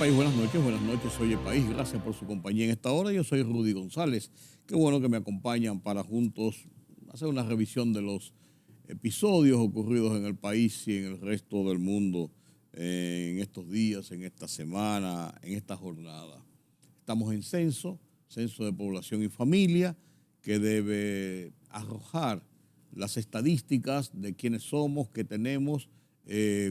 País, buenas noches, soy El País, gracias por su compañía en esta hora. Yo soy Rudy González, qué bueno que me acompañan para juntos hacer una revisión de los episodios ocurridos en el país y en el resto del mundo en estos días, en esta semana, en esta jornada. Estamos en censo de población y familia, que debe arrojar las estadísticas de quiénes somos, qué tenemos,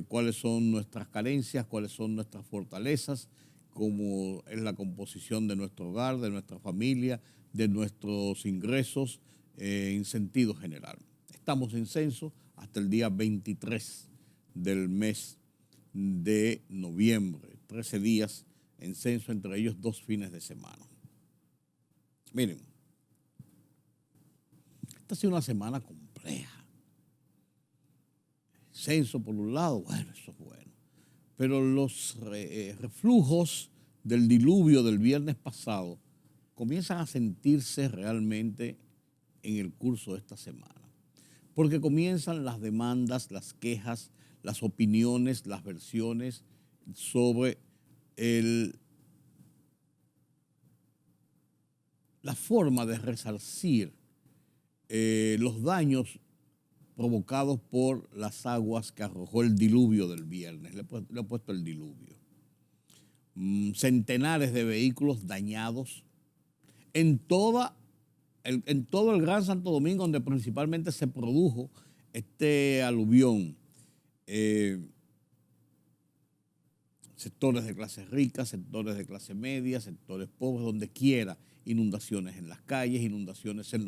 cuáles son nuestras carencias, cuáles son nuestras fortalezas, cómo es la composición de nuestro hogar, de nuestra familia, de nuestros ingresos en sentido general. Estamos en censo hasta el día 23 del mes de noviembre, 13 días en censo, entre ellos 2 fines de semana. Miren, esta ha sido una semana compleja. Censo por un lado, bueno, eso es bueno. Pero los reflujos del diluvio del viernes pasado comienzan a sentirse realmente en el curso de esta semana. Porque comienzan las demandas, las quejas, las opiniones, las versiones sobre la forma de resarcir los daños provocados por las aguas que arrojó el diluvio del viernes. Le he puesto el diluvio. Centenares de vehículos dañados en todo el Gran Santo Domingo, donde principalmente se produjo este aluvión. Sectores de clase rica, sectores de clase media, sectores pobres, donde quiera, inundaciones en las calles, inundaciones en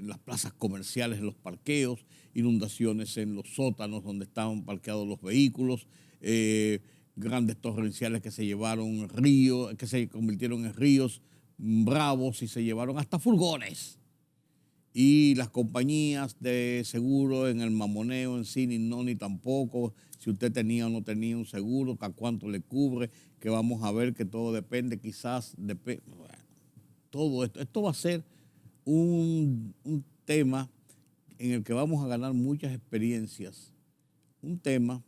las plazas comerciales, en los parqueos, inundaciones en los sótanos donde estaban parqueados los vehículos, grandes torrenciales que se llevaron ríos, que se convirtieron en ríos bravos y se llevaron hasta furgones. Y las compañías de seguro en el mamoneo en sí, ni tampoco, si usted tenía o no tenía un seguro, a cuánto le cubre, que vamos a ver que todo depende, quizás, bueno, todo esto va a ser un tema en el que vamos a ganar muchas experiencias, un tema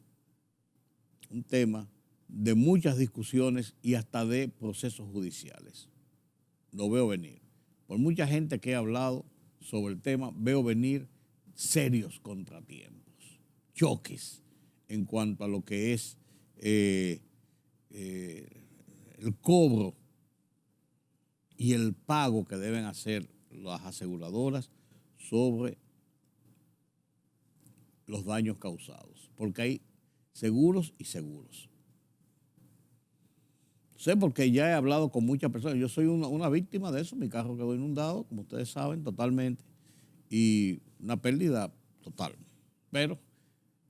de muchas discusiones y hasta de procesos judiciales. Lo veo venir. Por mucha gente que he hablado sobre el tema, veo venir serios contratiempos, choques en cuanto a lo que es el cobro y el pago que deben hacer las aseguradoras sobre los daños causados, porque hay seguros y seguros. Sé porque ya he hablado con muchas personas. Yo soy una víctima de eso. Mi carro quedó inundado, como ustedes saben, totalmente. Y una pérdida total. Pero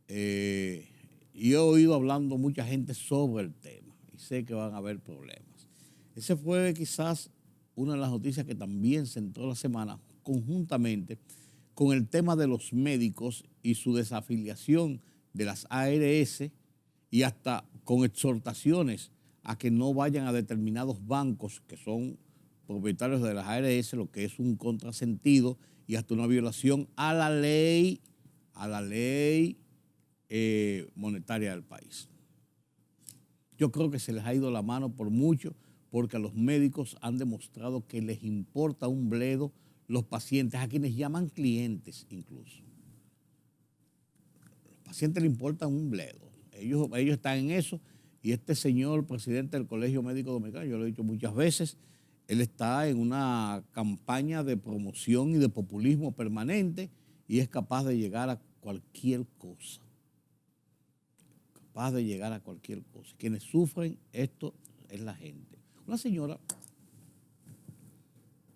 yo he oído hablando mucha gente sobre el tema y sé que van a haber problemas. Ese fue quizás una de las noticias que también se entró la semana conjuntamente con el tema de los médicos y su desafiliación de las ARS y hasta con exhortaciones a que no vayan a determinados bancos que son propietarios de las ARS, lo que es un contrasentido y hasta una violación a la ley monetaria del país. Yo creo que se les ha ido la mano por mucho, porque a los médicos han demostrado que les importa un bledo los pacientes, a quienes llaman clientes incluso. A los pacientes les importa un bledo. Ellos están en eso. Y este señor, presidente del Colegio Médico Dominicano, yo lo he dicho muchas veces, él está en una campaña de promoción y de populismo permanente y es capaz de llegar a cualquier cosa. Capaz de llegar a cualquier cosa. Quienes sufren esto es la gente. Una señora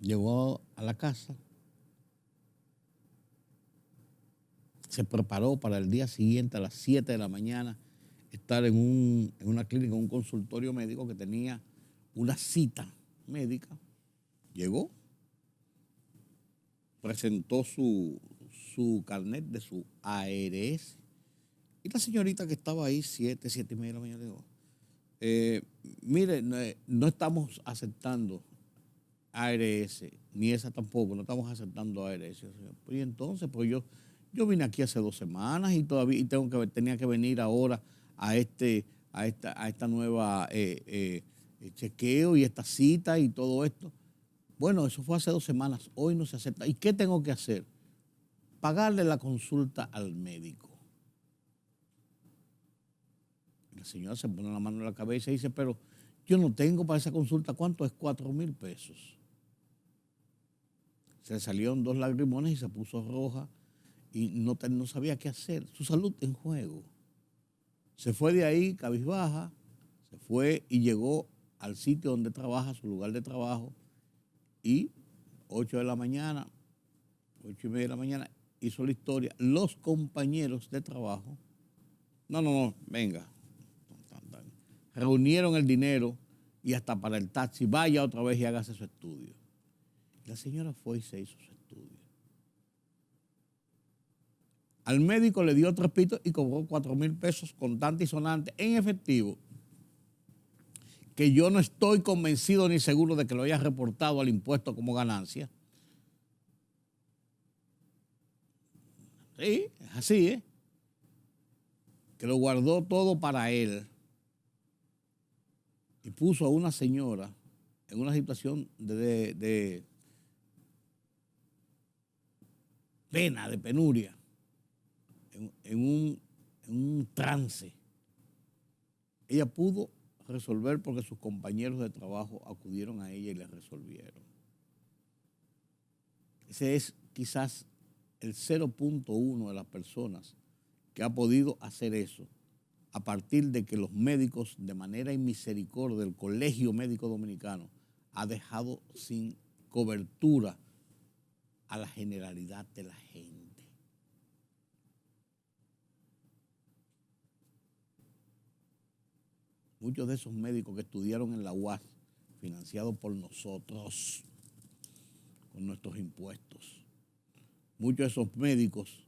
llegó a la casa, se preparó para el día siguiente a las 7 de la mañana estar en una clínica, en un consultorio médico, que tenía una cita médica. Llegó, presentó su carnet de su ARS y la señorita que estaba ahí 7 y media de la mañana dijo, mire, no estamos aceptando ARS, ni esa tampoco, no estamos aceptando ARS. Y entonces, pues yo vine aquí hace 2 semanas y todavía tenía que venir ahora a a esta nueva chequeo y esta cita y todo esto. Bueno, eso fue hace 2 semanas, hoy no se acepta. ¿Y qué tengo que hacer? Pagarle la consulta al médico. La señora se pone la mano en la cabeza y dice, pero yo no tengo para esa consulta, ¿cuánto es? 4,000 pesos. Se le salieron 2 lagrimones y se puso roja y no sabía qué hacer. Su salud en juego. Se fue de ahí, cabizbaja, se fue y llegó al sitio donde trabaja, su lugar de trabajo, y 8 de la mañana, 8:30 de la mañana, hizo la historia. Los compañeros de trabajo, no, venga, reunieron el dinero y hasta para el taxi, vaya otra vez y hágase su estudio. La señora fue y se hizo su estudio. Al médico le dio 3 pitos y cobró 4,000 pesos contante y sonante en efectivo, que yo no estoy convencido ni seguro de que lo haya reportado al impuesto como ganancia. Sí, es así, ¿eh? Que lo guardó todo para él y puso a una señora en una situación de pena, de penuria, en un trance. Ella pudo resolver porque sus compañeros de trabajo acudieron a ella y le resolvieron. Ese es quizás el 0.1 de las personas que ha podido hacer eso a partir de que los médicos, de manera inmisericordia, del Colegio Médico Dominicano ha dejado sin cobertura a la generalidad de la gente. Muchos de esos médicos que estudiaron en la UAS, financiados por nosotros, con nuestros impuestos. Muchos de esos médicos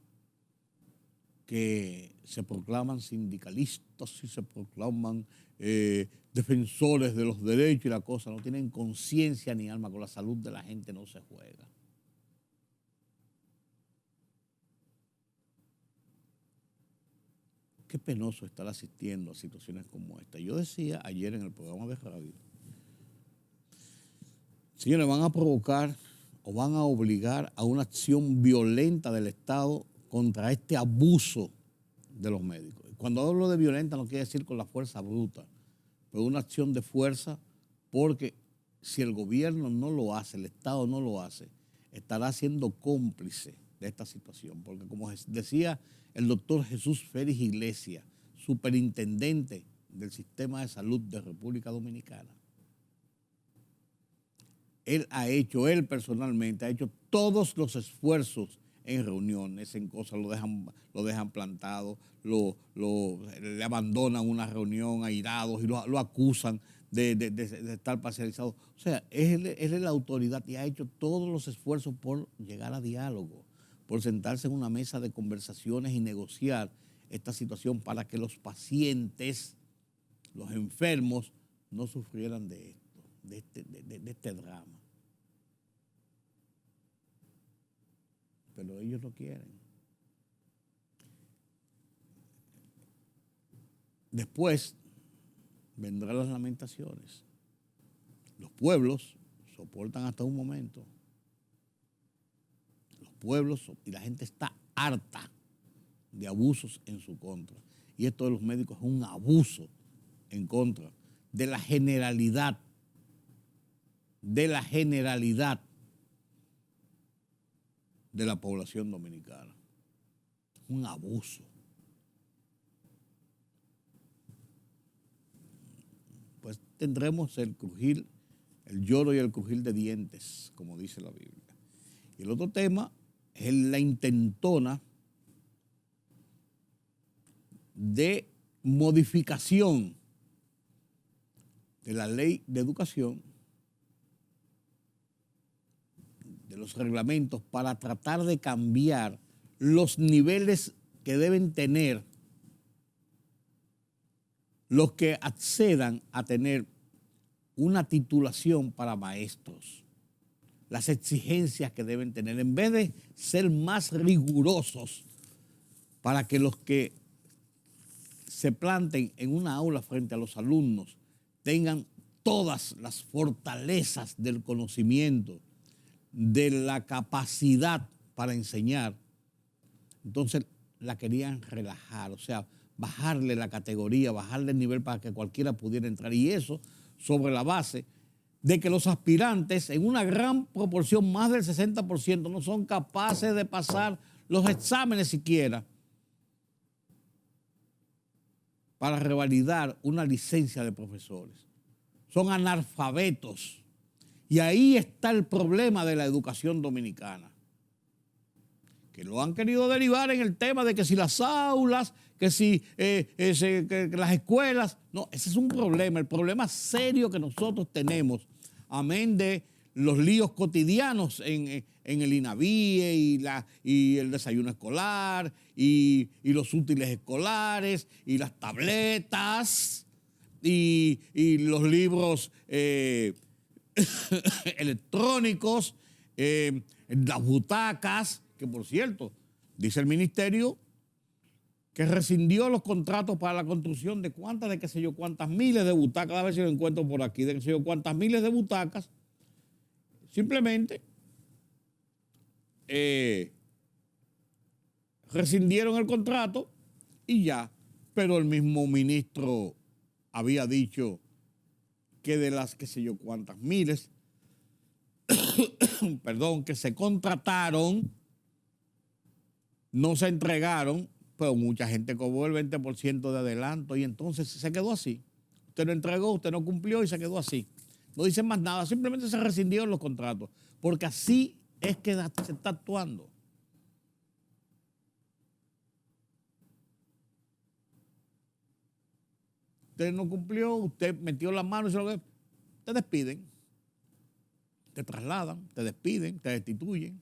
que se proclaman sindicalistas y se proclaman defensores de los derechos y la cosa, no tienen conciencia ni alma, con la salud de la gente no se juega. Qué penoso estar asistiendo a situaciones como esta. Yo decía ayer en el programa de radio, señores, van a provocar o van a obligar a una acción violenta del Estado contra este abuso de los médicos. Cuando hablo de violenta no quiere decir con la fuerza bruta, pero una acción de fuerza, porque si el gobierno no lo hace, el Estado no lo hace, estará siendo cómplice de esta situación. Porque como decía el doctor Jesús Félix Iglesias, superintendente del Sistema de Salud de República Dominicana, él personalmente ha hecho todos los esfuerzos en reuniones, en cosas, lo dejan plantado, le abandonan una reunión airados y lo acusan de estar parcializado. O sea, él es la autoridad y ha hecho todos los esfuerzos por llegar a diálogo, por sentarse en una mesa de conversaciones y negociar esta situación para que los pacientes, los enfermos, no sufrieran de esto, de este drama. Pero ellos no quieren. Después vendrán las lamentaciones. Los pueblos soportan hasta un momento. Los pueblos y la gente está harta de abusos en su contra. Y esto de los médicos es un abuso en contra de la generalidad de la población dominicana. Un abuso. Pues tendremos el crujir, el lloro y el crujir de dientes, como dice la Biblia. Y el otro tema es la intentona de modificación de la ley de educación, de los reglamentos, para tratar de cambiar los niveles que deben tener los que accedan a tener una titulación para maestros, las exigencias que deben tener, en vez de ser más rigurosos para que los que se planten en una aula frente a los alumnos, tengan todas las fortalezas del conocimiento, de la capacidad para enseñar, entonces la querían relajar, o sea, bajarle la categoría, bajarle el nivel para que cualquiera pudiera entrar. Y eso sobre la base de que los aspirantes, en una gran proporción, más del 60%, no son capaces de pasar los exámenes siquiera para revalidar una licencia de profesores. Son analfabetos. Y ahí está el problema de la educación dominicana, que lo han querido derivar en el tema de que si las aulas, que si que las escuelas. No, ese es un problema, el problema serio que nosotros tenemos, amén de los líos cotidianos en el INAVIE y el desayuno escolar y los útiles escolares y las tabletas y los libros electrónicos, las butacas, que por cierto, dice el ministerio que rescindió los contratos para la construcción de cuántas, de qué sé yo, cuántas miles de butacas, a ver si lo encuentro por aquí, de qué sé yo, cuántas miles de butacas, simplemente rescindieron el contrato y ya, pero el mismo ministro había dicho que de las qué sé yo cuántas miles, perdón, que se contrataron, no se entregaron, pero mucha gente cobró el 20% de adelanto y entonces se quedó así. Usted no entregó, usted no cumplió y se quedó así. No dicen más nada, simplemente se rescindieron los contratos, porque así es que se está actuando. Usted no cumplió, usted metió la mano y te despiden, te trasladan, te despiden, te destituyen.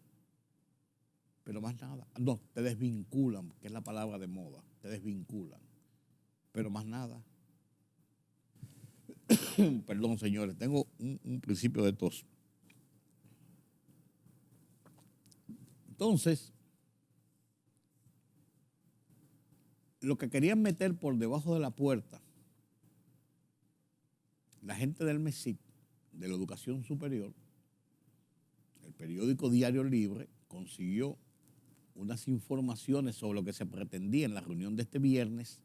Pero más nada. No, te desvinculan, que es la palabra de moda. Te desvinculan. Pero más nada. Perdón, señores, tengo un principio de tos. Entonces, lo que querían meter por debajo de la puerta, la gente del MESIC, de la educación superior, el periódico Diario Libre, consiguió unas informaciones sobre lo que se pretendía en la reunión de este viernes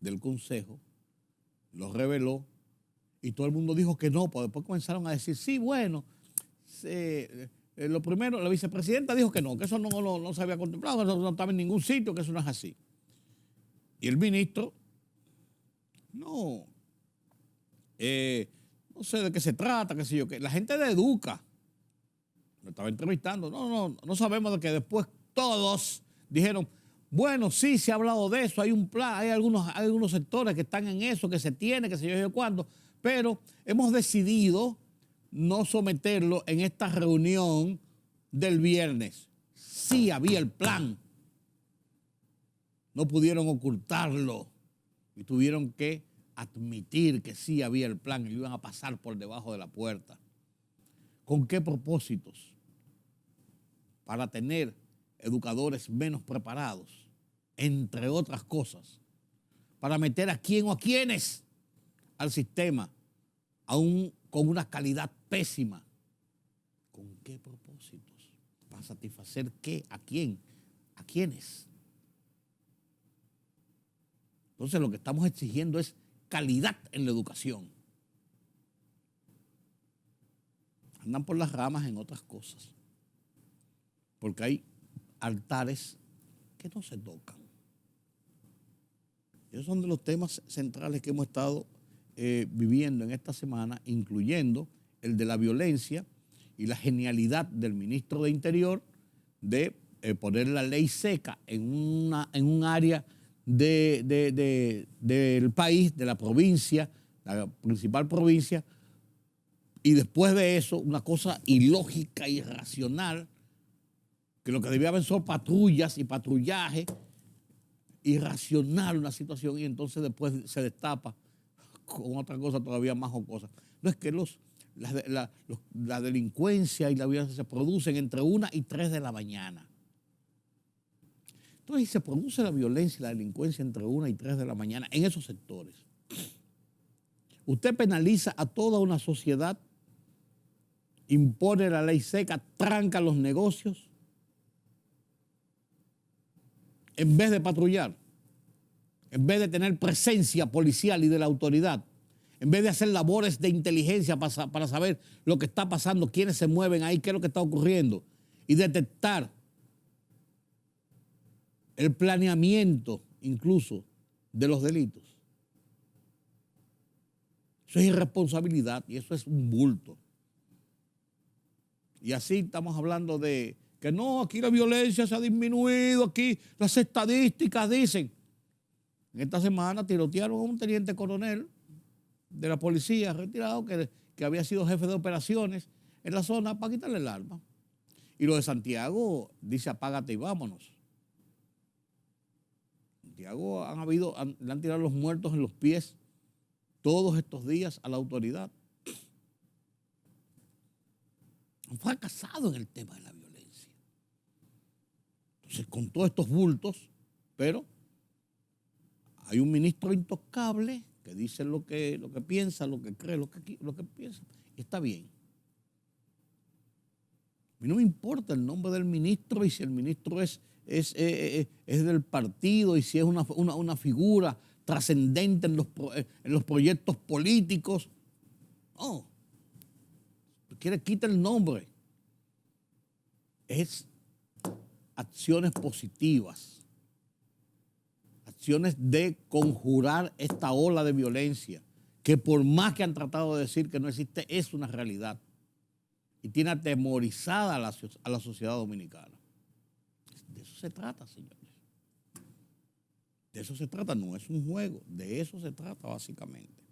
del Consejo, lo reveló y todo el mundo dijo que no, pero después comenzaron a decir, sí, bueno, lo primero, la vicepresidenta dijo que eso no se había contemplado, que eso no estaba en ningún sitio, que eso no es así. Y el ministro, no sé de qué se trata, qué sé yo, que la gente de Educa, me estaba entrevistando, no sabemos de qué. Después todos dijeron, bueno, sí, se ha hablado de eso, hay un plan, hay algunos sectores que están en eso, que se tiene, que se yo cuándo, pero hemos decidido no someterlo en esta reunión del viernes. Sí había el plan, no pudieron ocultarlo y tuvieron que admitir que sí había el plan y lo iban a pasar por debajo de la puerta. ¿Con qué propósitos? Para tener educadores menos preparados, entre otras cosas, para meter a quién o a quiénes al sistema, aún con una calidad pésima. ¿Con qué propósitos? ¿Para satisfacer qué? ¿A quién? ¿A quiénes? Entonces lo que estamos exigiendo es calidad en la educación. Andan por las ramas en otras cosas, porque hay altares que no se tocan. Esos son de los temas centrales que hemos estado viviendo en esta semana, incluyendo el de la violencia y la genialidad del ministro de Interior de poner la ley seca en un área del país, de la provincia, la principal provincia, y después de eso, una cosa ilógica, irracional, que lo que debía haber son patrullas y patrullaje, irracional una situación, y entonces después se destapa con otra cosa todavía más jocosa. No es que la delincuencia y la violencia se producen entre 1 y 3 de la mañana. Entonces se produce la violencia y la delincuencia entre 1 y 3 de la mañana en esos sectores. Usted penaliza a toda una sociedad, impone la ley seca, tranca los negocios, en vez de patrullar, en vez de tener presencia policial y de la autoridad, en vez de hacer labores de inteligencia para saber lo que está pasando, quiénes se mueven ahí, qué es lo que está ocurriendo, y detectar el planeamiento incluso de los delitos. Eso es irresponsabilidad y eso es un bulto. Y así estamos hablando de que no, aquí la violencia se ha disminuido, aquí las estadísticas dicen. En esta semana tirotearon a un teniente coronel de la policía retirado que había sido jefe de operaciones en la zona para quitarle el arma. Y lo de Santiago dice apágate y vámonos. Santiago le han tirado los muertos en los pies todos estos días a la autoridad. Han fracasado en el tema de la violencia. Entonces, con todos estos bultos, pero hay un ministro intocable que dice lo que piensa, lo que cree, lo que piensa, y está bien. A mí no me importa el nombre del ministro y si el ministro es del partido y si es una figura trascendente en los proyectos políticos. No. Si quiere, quita el nombre. Es acciones positivas. Acciones de conjurar esta ola de violencia, que por más que han tratado de decir que no existe, es una realidad. Y tiene atemorizada a la sociedad dominicana. De eso se trata, señores. De eso se trata, no es un juego, de eso se trata básicamente.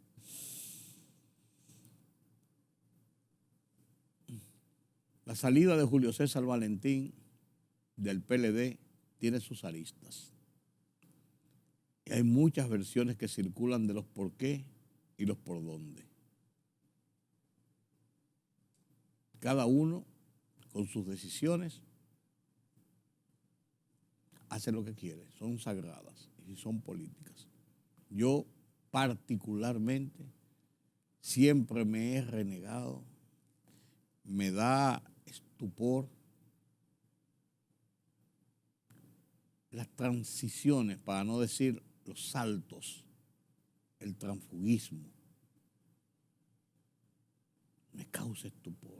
La salida de Julio César Valentín del PLD tiene sus aristas. Y hay muchas versiones que circulan de los por qué y los por dónde. Cada uno, con sus decisiones, hace lo que quiere, son sagradas y son políticas. Yo particularmente siempre me he renegado, me da estupor las transiciones, para no decir los saltos, el transfugismo. Me causa estupor.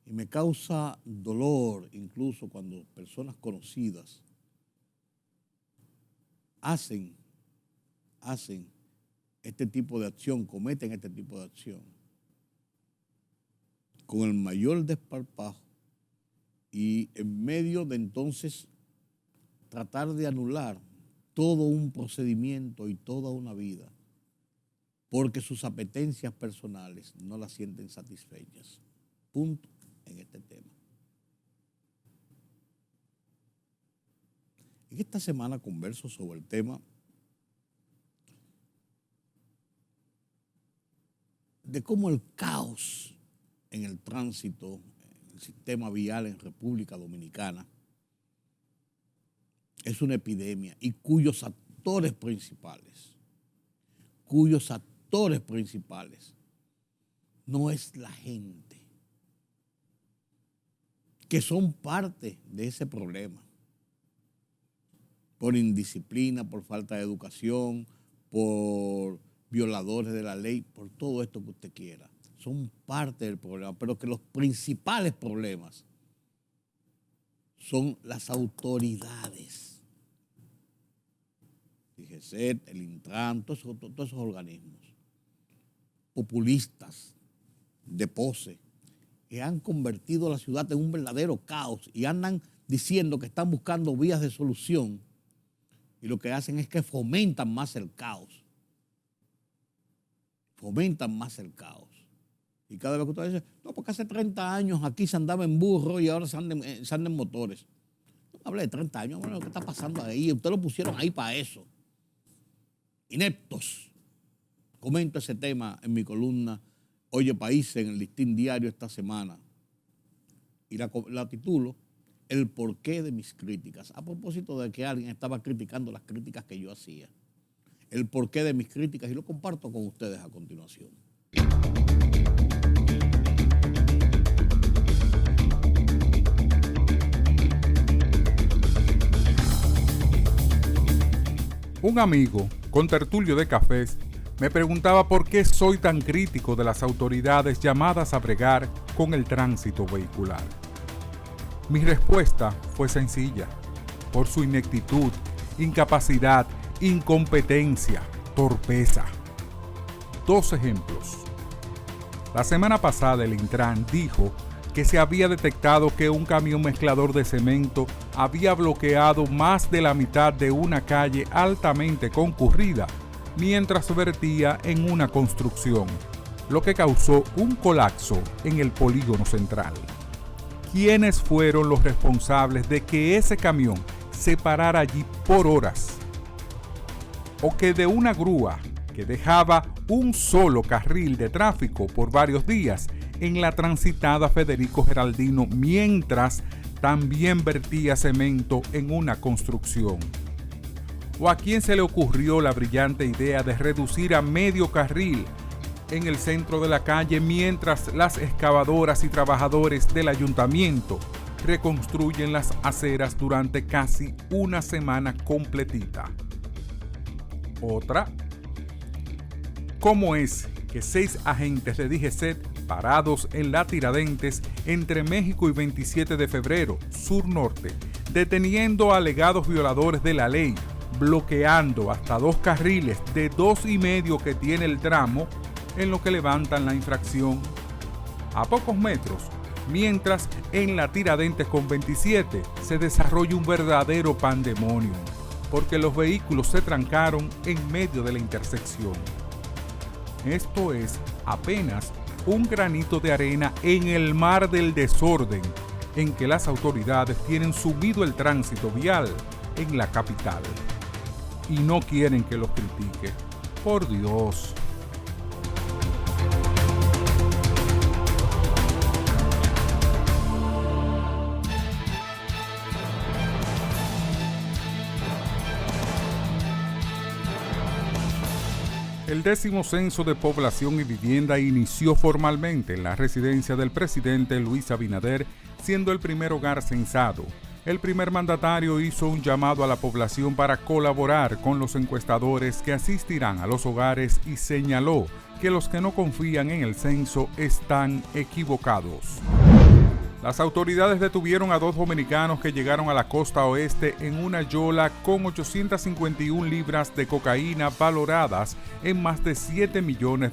Y me causa dolor incluso cuando personas conocidas hacen este tipo de acción, cometen este tipo de acción con el mayor desparpajo y en medio de entonces tratar de anular todo un procedimiento y toda una vida porque sus apetencias personales no las sienten satisfechas. Punto en este tema. En esta semana converso sobre el tema de cómo el caos en el tránsito, en el sistema vial en República Dominicana, es una epidemia y cuyos actores principales no es la gente, que son parte de ese problema, por indisciplina, por falta de educación, por violadores de la ley, por todo esto que usted quiera. Son parte del problema, pero que los principales problemas son las autoridades. El IGECET, el Intran, todos esos organismos populistas de pose que han convertido la ciudad en un verdadero caos y andan diciendo que están buscando vías de solución y lo que hacen es que fomentan más el caos. Fomentan más el caos. Y cada vez que usted dice, no, porque hace 30 años aquí se andaba en burro y ahora se anda en motores. No hable de 30 años, bueno, lo que está pasando ahí, ustedes lo pusieron ahí para eso. Ineptos. Comento ese tema en mi columna Oye País en el Listín Diario esta semana. Y la titulo el porqué de mis críticas. A propósito de que alguien estaba criticando las críticas que yo hacía. El porqué de mis críticas y lo comparto con ustedes a continuación. Un amigo, contertulio de cafés, me preguntaba por qué soy tan crítico de las autoridades llamadas a bregar con el tránsito vehicular. Mi respuesta fue sencilla: por su ineptitud, incapacidad, incompetencia, torpeza. 2 ejemplos. La semana pasada el Intran dijo que se había detectado que un camión mezclador de cemento había bloqueado más de la mitad de una calle altamente concurrida mientras vertía en una construcción, lo que causó un colapso en el polígono central. ¿Quiénes fueron los responsables de que ese camión se parara allí por horas? O que de una grúa que dejaba un solo carril de tráfico por varios días en la transitada Federico Geraldino mientras también vertía cemento en una construcción. ¿O a quién se le ocurrió la brillante idea de reducir a medio carril en el centro de la calle mientras las excavadoras y trabajadores del ayuntamiento reconstruyen las aceras durante casi una semana completita? Otra, ¿cómo es que 6 agentes de DGCET parados en la Tiradentes entre México y 27 de febrero, sur norte, deteniendo a alegados violadores de la ley, bloqueando hasta 2 carriles de 2,5 que tiene el tramo, en lo que levantan la infracción a pocos metros, mientras en la Tiradentes con 27 se desarrolla un verdadero pandemonium, porque los vehículos se trancaron en medio de la intersección? Esto es apenas un granito de arena en el mar del desorden en que las autoridades tienen sumido el tránsito vial en la capital. Y no quieren que los critique. Por Dios. El 10º Censo de Población y Vivienda inició formalmente en la residencia del presidente Luis Abinader, siendo el primer hogar censado. El primer mandatario hizo un llamado a la población para colaborar con los encuestadores que asistirán a los hogares y señaló que los que no confían en el censo están equivocados. Las autoridades detuvieron a 2 dominicanos que llegaron a la costa oeste en una yola con 851 libras de cocaína valoradas en más de $7 millones.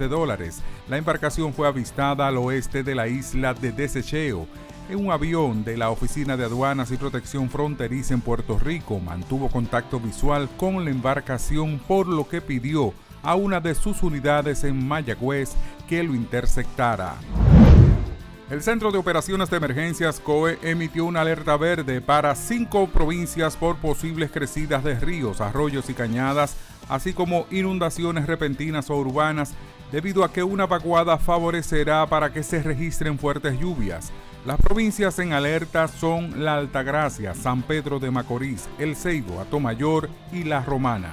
La embarcación fue avistada al oeste de la isla de Desecheo. En un avión de la Oficina de Aduanas y Protección Fronteriza en Puerto Rico mantuvo contacto visual con la embarcación, por lo que pidió a una de sus unidades en Mayagüez que lo interceptara. El Centro de Operaciones de Emergencias COE emitió una alerta verde para 5 provincias por posibles crecidas de ríos, arroyos y cañadas, así como inundaciones repentinas o urbanas, debido a que una vaguada favorecerá para que se registren fuertes lluvias. Las provincias en alerta son La Altagracia, San Pedro de Macorís, El Ceibo, Atomayor y La Romana.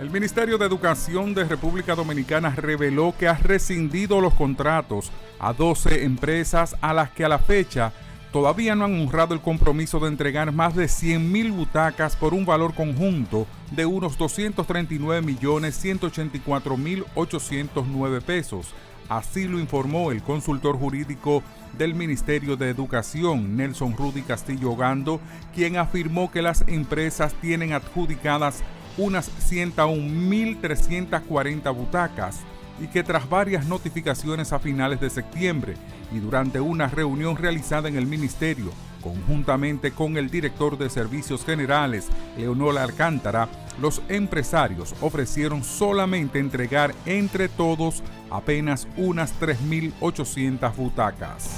El Ministerio de Educación de República Dominicana reveló que ha rescindido los contratos a 12 empresas a las que a la fecha todavía no han honrado el compromiso de entregar más de 100,000 butacas por un valor conjunto de unos 239.184.809 pesos. Así lo informó el consultor jurídico del Ministerio de Educación, Nelson Rudy Castillo Gando, quien afirmó que las empresas tienen adjudicadas unas 101.340 butacas y que tras varias notificaciones a finales de septiembre y durante una reunión realizada en el ministerio, conjuntamente con el director de Servicios Generales, Leonor Alcántara, los empresarios ofrecieron solamente entregar entre todos apenas unas 3.800 butacas.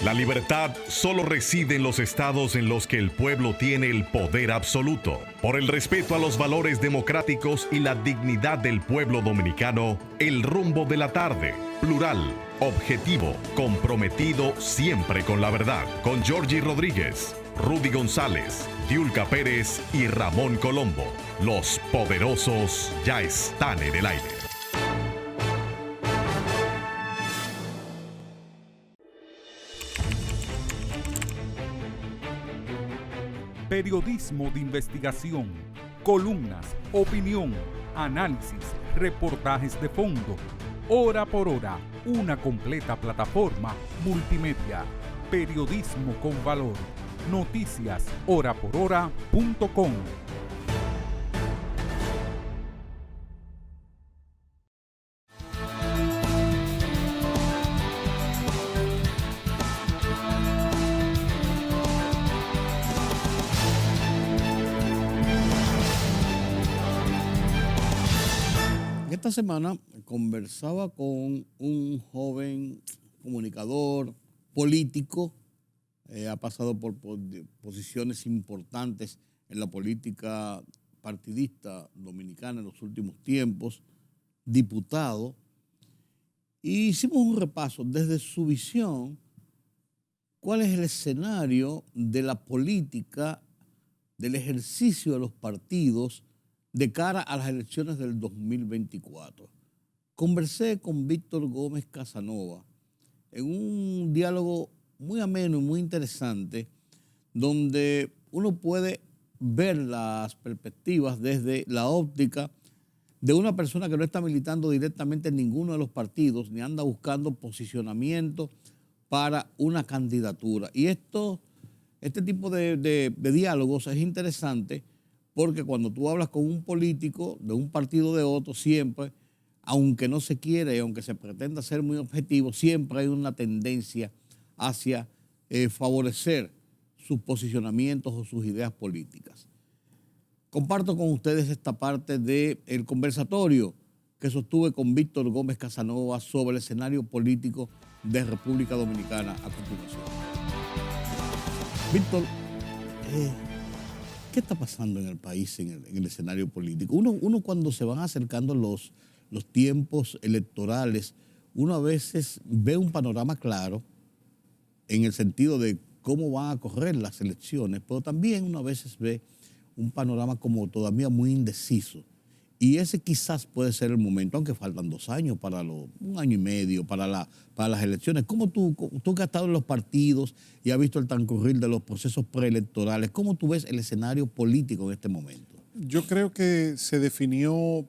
La libertad solo reside en los estados en los que el pueblo tiene el poder absoluto. Por el respeto a los valores democráticos y la dignidad del pueblo dominicano, El Rumbo de la Tarde, plural, objetivo, comprometido siempre con la verdad. Con Georgie Rodríguez, Rudy González, Diulca Pérez y Ramón Colombo. Los poderosos ya están en el aire. Periodismo de investigación, columnas, opinión, análisis, reportajes de fondo. Hora por hora, una completa plataforma multimedia. Periodismo con valor. Noticias horaporhora.com. Esta semana conversaba con un joven comunicador, político, ha pasado por posiciones importantes en la política partidista dominicana en los últimos tiempos, diputado, y hicimos un repaso desde su visión, cuál es el escenario de la política, del ejercicio de los partidos de cara a las elecciones del 2024. Conversé con Víctor Gómez Casanova en un diálogo muy ameno y muy interesante, donde uno puede ver las perspectivas desde la óptica de una persona que no está militando directamente en ninguno de los partidos, ni anda buscando posicionamiento para una candidatura. Y este tipo de diálogos es interesante, porque cuando tú hablas con un político de un partido o de otro, siempre, aunque no se quiera y aunque se pretenda ser muy objetivo, siempre hay una tendencia hacia favorecer sus posicionamientos o sus ideas políticas. Comparto con ustedes esta parte del conversatorio que sostuve con Víctor Gómez Casanova sobre el escenario político de República Dominicana a continuación. Víctor, ¿qué está pasando en el país, en el escenario político? Uno cuando se van acercando los tiempos electorales, uno a veces ve un panorama claro en el sentido de cómo van a correr las elecciones, pero también uno a veces ve un panorama como todavía muy indeciso. Y ese quizás puede ser el momento, aunque faltan 2 años un año y medio para las elecciones. ¿Cómo tú que has estado en los partidos y has visto el transcurrir de los procesos preelectorales, cómo tú ves el escenario político en este momento? Yo creo que se definió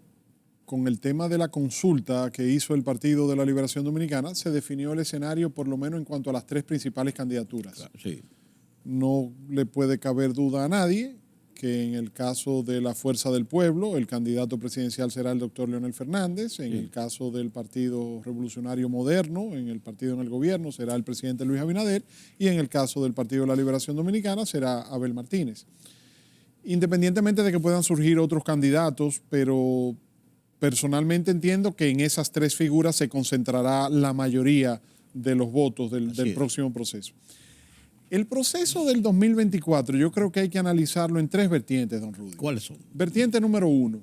con el tema de la consulta que hizo el Partido de la Liberación Dominicana, se definió el escenario por lo menos en cuanto a las 3 principales candidaturas. Claro, sí. No le puede caber duda a nadie que en el caso de la Fuerza del Pueblo, el candidato presidencial será el doctor Leonel Fernández. En el caso del Partido Revolucionario Moderno, en el partido en el gobierno, será el presidente Luis Abinader. Y en el caso del Partido de la Liberación Dominicana, será Abel Martínez. Independientemente de que puedan surgir otros candidatos, pero personalmente entiendo que en esas 3 figuras se concentrará la mayoría de los votos del próximo proceso. El proceso del 2024 yo creo que hay que analizarlo en 3 vertientes, don Rudy. ¿Cuáles son? Vertiente número 1,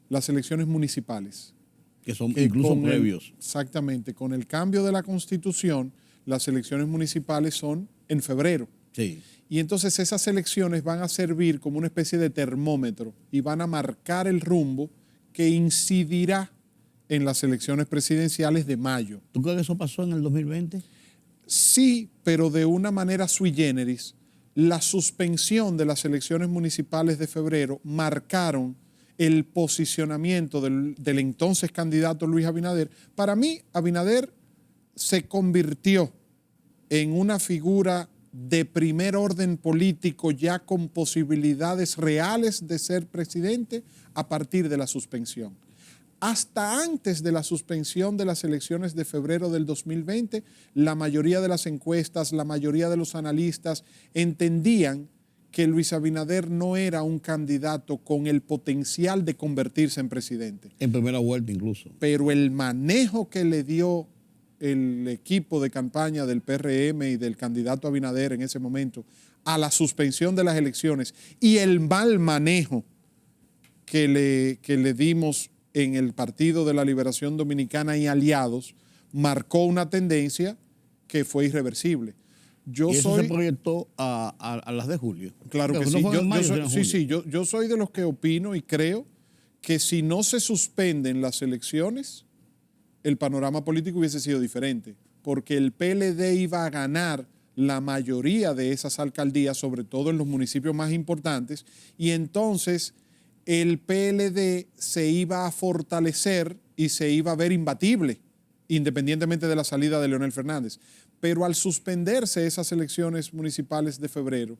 las elecciones municipales. Que son incluso previos. Exactamente. Con el cambio de la Constitución, las elecciones municipales son en febrero. Sí. Y entonces esas elecciones van a servir como una especie de termómetro y van a marcar el rumbo que incidirá en las elecciones presidenciales de mayo. ¿Tú crees que eso pasó en el 2020? Sí, pero de una manera sui generis. La suspensión de las elecciones municipales de febrero marcaron el posicionamiento del entonces candidato Luis Abinader. Para mí, Abinader se convirtió en una figura de primer orden político ya con posibilidades reales de ser presidente a partir de la suspensión. Hasta antes de la suspensión de las elecciones de febrero del 2020, la mayoría de las encuestas, la mayoría de los analistas entendían que Luis Abinader no era un candidato con el potencial de convertirse en presidente. En primera vuelta incluso. Pero el manejo que le dio el equipo de campaña del PRM y del candidato Abinader en ese momento a la suspensión de las elecciones y el mal manejo que le dimos en el Partido de la Liberación Dominicana y aliados, marcó una tendencia que fue irreversible. Y eso se proyectó a las de julio. Claro que sí. Yo soy de los que opino y creo que si no se suspenden las elecciones, el panorama político hubiese sido diferente, porque el PLD iba a ganar la mayoría de esas alcaldías, sobre todo en los municipios más importantes, y entonces el PLD se iba a fortalecer y se iba a ver imbatible, independientemente de la salida de Leonel Fernández. Pero al suspenderse esas elecciones municipales de febrero,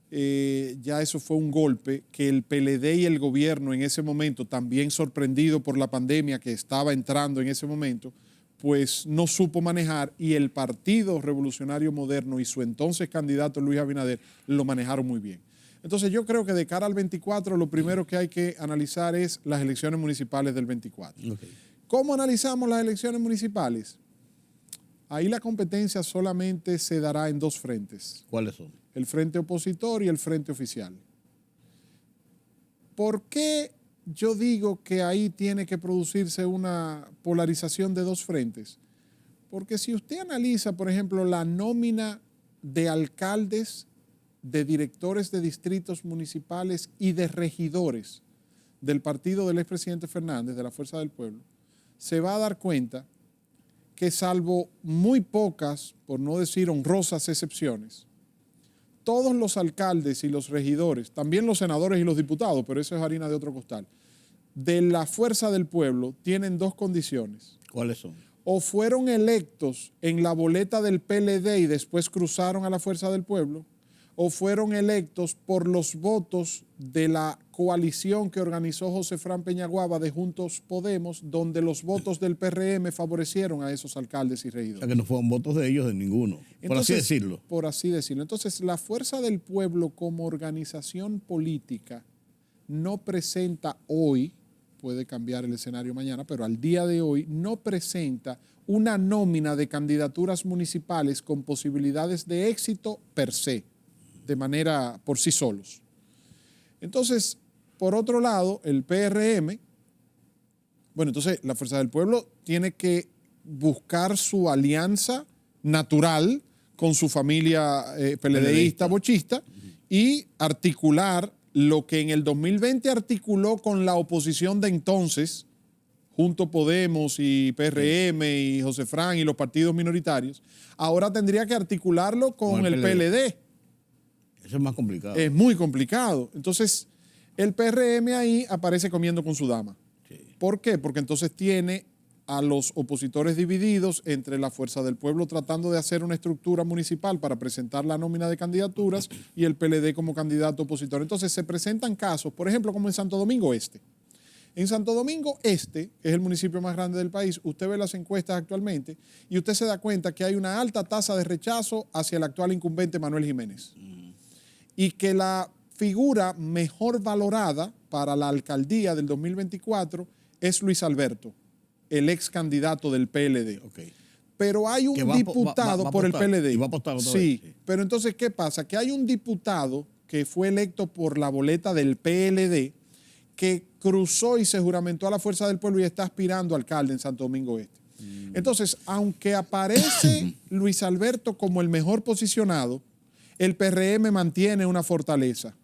ya eso fue un golpe que el PLD y el gobierno en ese momento, también sorprendido por la pandemia que estaba entrando en ese momento, pues no supo manejar, y el Partido Revolucionario Moderno y su entonces candidato Luis Abinader lo manejaron muy bien. Entonces yo creo que de cara al 24 lo primero que hay que analizar es las elecciones municipales del 24. Okay. ¿Cómo analizamos las elecciones municipales? Ahí la competencia solamente se dará en dos frentes. ¿Cuáles son? El frente opositor y el frente oficial. ¿Por qué yo digo que ahí tiene que producirse una polarización de dos frentes? Porque si usted analiza, por ejemplo, la nómina de alcaldes, de directores de distritos municipales y de regidores del partido del expresidente Fernández, de la Fuerza del Pueblo, se va a dar cuenta que salvo muy pocas, por no decir honrosas excepciones, todos los alcaldes y los regidores, también los senadores y los diputados, pero eso es harina de otro costal, de la Fuerza del Pueblo tienen dos condiciones. ¿Cuáles son? O fueron electos en la boleta del PLD y después cruzaron a la Fuerza del Pueblo, o fueron electos por los votos de la coalición que organizó José Fran Peñaguaba de Juntos Podemos, donde los votos del PRM favorecieron a esos alcaldes y regidores. O sea que no fueron votos de ellos, de ninguno, por así decirlo. Por así decirlo. Entonces, la Fuerza del Pueblo como organización política no presenta hoy, puede cambiar el escenario mañana, pero al día de hoy no presenta una nómina de candidaturas municipales con posibilidades de éxito per se, de manera por sí solos. Entonces, por otro lado, el PRM, bueno, entonces la Fuerza del Pueblo tiene que buscar su alianza natural con su familia PLDista, bochista, y articular lo que en el 2020 articuló con la oposición de entonces, Juntos Podemos y PRM y José Fran y los partidos minoritarios, ahora tendría que articularlo con el PLD. Eso es más complicado. Es muy complicado. Entonces, el PRM ahí aparece comiendo con su dama. Sí. ¿Por qué? Porque entonces tiene a los opositores divididos entre la Fuerza del Pueblo tratando de hacer una estructura municipal para presentar la nómina de candidaturas y el PLD como candidato opositor. Entonces, se presentan casos, por ejemplo, como en Santo Domingo Este. En Santo Domingo Este, que es el municipio más grande del país, usted ve las encuestas actualmente y usted se da cuenta que hay una alta tasa de rechazo hacia el actual incumbente Manuel Jiménez. Y que la figura mejor valorada para la alcaldía del 2024 es Luis Alberto, el ex candidato del PLD. Okay. Pero hay un diputado por el PLD. Y va a apostar otra vez. Sí, pero entonces, ¿qué pasa? Que hay un diputado que fue electo por la boleta del PLD que cruzó y se juramentó a la Fuerza del Pueblo y está aspirando a alcalde en Santo Domingo Este. Entonces, aunque aparece Luis Alberto como el mejor posicionado, el PRM mantiene una fortaleza.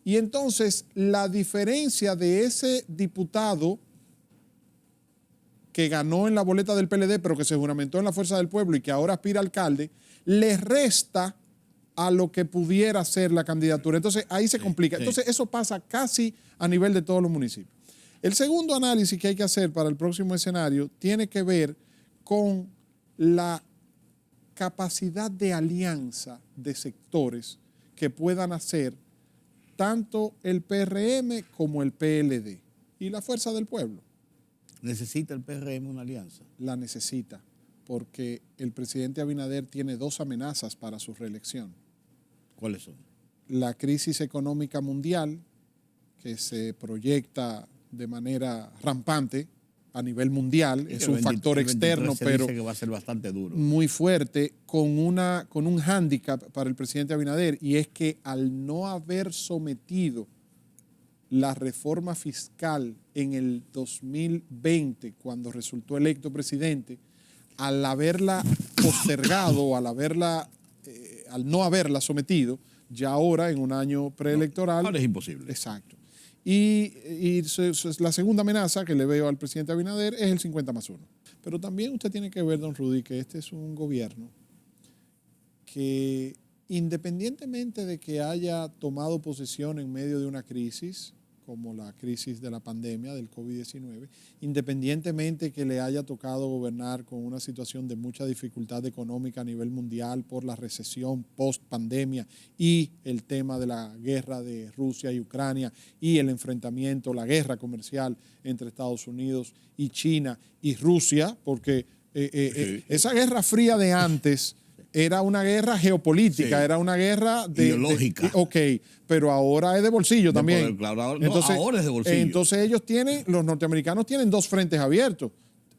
Y entonces la diferencia de ese diputado que ganó en la boleta del PLD, pero que se juramentó en la Fuerza del Pueblo y que ahora aspira a alcalde, le resta a lo que pudiera ser la candidatura. Entonces ahí se complica. Entonces eso pasa casi a nivel de todos los municipios. El segundo análisis que hay que hacer para el próximo escenario tiene que ver con la capacidad de alianza de sectores que puedan hacer tanto el PRM como el PLD y la Fuerza del Pueblo. ¿Necesita el PRM una alianza? La necesita, porque el presidente Abinader tiene dos amenazas para su reelección. ¿Cuáles son? La crisis económica mundial, que se proyecta de manera rampante a nivel mundial, Y es que un el factor 23 externo, se pero dice que va a ser bastante duro. muy fuerte, con un hándicap para el presidente Abinader, y es que al no haber sometido la reforma fiscal en el 2020, cuando resultó electo presidente, al haberla postergado, al no haberla sometido, ya ahora en un año preelectoral. Ahora es imposible. Exacto. Y la segunda amenaza que le veo al presidente Abinader es el 50+1. Pero también usted tiene que ver, don Rudy, que este es un gobierno que, independientemente de que haya tomado posesión en medio de una crisis, como la crisis de la pandemia del COVID-19, independientemente que le haya tocado gobernar con una situación de mucha dificultad económica a nivel mundial por la recesión post-pandemia y el tema de la guerra de Rusia y Ucrania y el enfrentamiento, la guerra comercial entre Estados Unidos y China y Rusia, porque esa guerra fría de antes era una guerra geopolítica, Sí. era una guerra ideológica. Ok, pero ahora es de bolsillo también. Poder, claro, ahora es de bolsillo. Entonces los norteamericanos tienen dos frentes abiertos,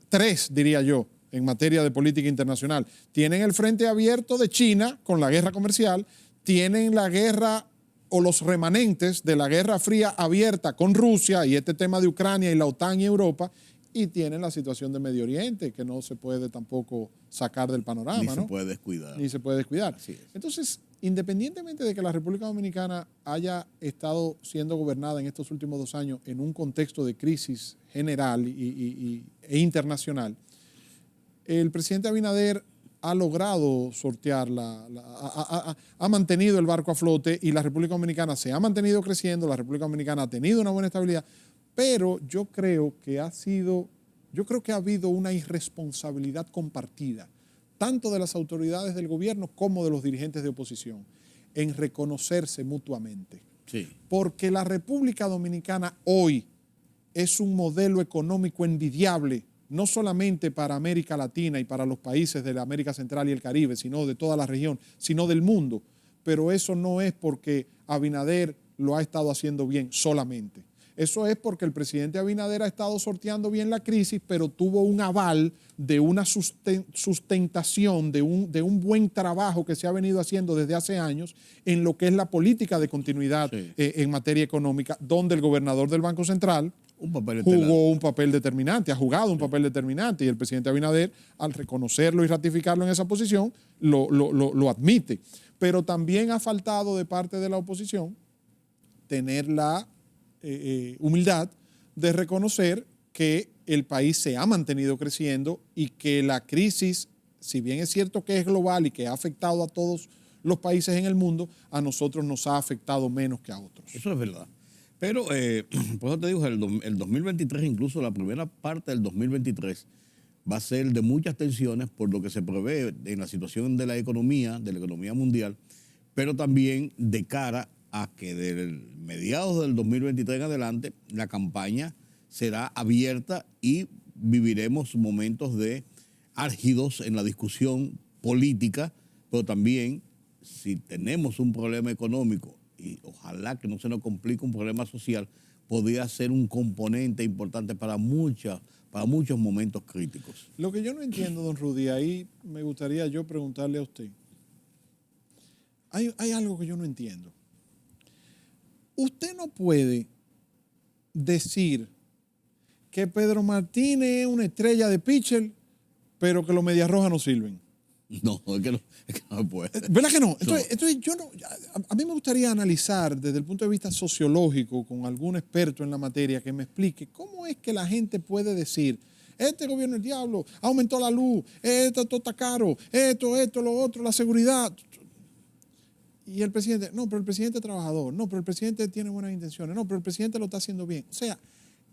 tres diría yo, en materia de política internacional. Tienen el frente abierto de China con la guerra comercial, tienen la guerra o los remanentes de la Guerra Fría abierta con Rusia y este tema de Ucrania y la OTAN y Europa, y tienen la situación de Medio Oriente, que no se puede tampoco sacar del panorama. Ni se ¿no? puede descuidar. Ni se puede descuidar. Así es. Entonces, independientemente de que la República Dominicana haya estado siendo gobernada en estos últimos 2 años en un contexto de crisis general e internacional, el presidente Abinader ha logrado sortear, ha mantenido el barco a flote y la República Dominicana se ha mantenido creciendo, la República Dominicana ha tenido una buena estabilidad, pero yo creo que ha habido una irresponsabilidad compartida, tanto de las autoridades del gobierno como de los dirigentes de oposición, en reconocerse mutuamente. Sí. Porque la República Dominicana hoy es un modelo económico envidiable, no solamente para América Latina y para los países de la América Central y el Caribe, sino de toda la región, sino del mundo. Pero eso no es porque Abinader lo ha estado haciendo bien solamente. Eso es porque el presidente Abinader ha estado sorteando bien la crisis, pero tuvo un aval de una sustentación, de un buen trabajo que se ha venido haciendo desde hace años en lo que es la política de continuidad en materia económica, donde el gobernador del Banco Central jugó un papel determinante, ha jugado un papel determinante, y el presidente Abinader, al reconocerlo y ratificarlo en esa posición, lo admite. Pero también ha faltado de parte de la oposición tener la humildad de reconocer que el país se ha mantenido creciendo y que la crisis, si bien es cierto que es global y que ha afectado a todos los países en el mundo, a nosotros nos ha afectado menos que a otros. Eso es verdad. Pero, por eso te digo, el 2023, incluso la primera parte del 2023, va a ser de muchas tensiones por lo que se prevé en la situación de la economía mundial, pero también de cara a que del mediados del 2023 en adelante la campaña será abierta y viviremos momentos de álgidos en la discusión política, pero también si tenemos un problema económico y ojalá que no se nos complique un problema social, podría ser un componente importante para muchos momentos críticos. Lo que yo no entiendo, don Rudy, ahí me gustaría yo preguntarle a usted. Hay algo que yo no entiendo. Usted no puede decir que Pedro Martínez es una estrella de pitcher, pero que los Medias Rojas no sirven. No, es que no se puede. ¿Verdad que no? Entonces yo no, a mí me gustaría analizar desde el punto de vista sociológico con algún experto en la materia que me explique cómo es que la gente puede decir: este gobierno del diablo, aumentó la luz, esto está caro, esto, lo otro, la seguridad. Y el presidente, no, pero el presidente es trabajador, no, pero el presidente tiene buenas intenciones, no, pero el presidente lo está haciendo bien. O sea,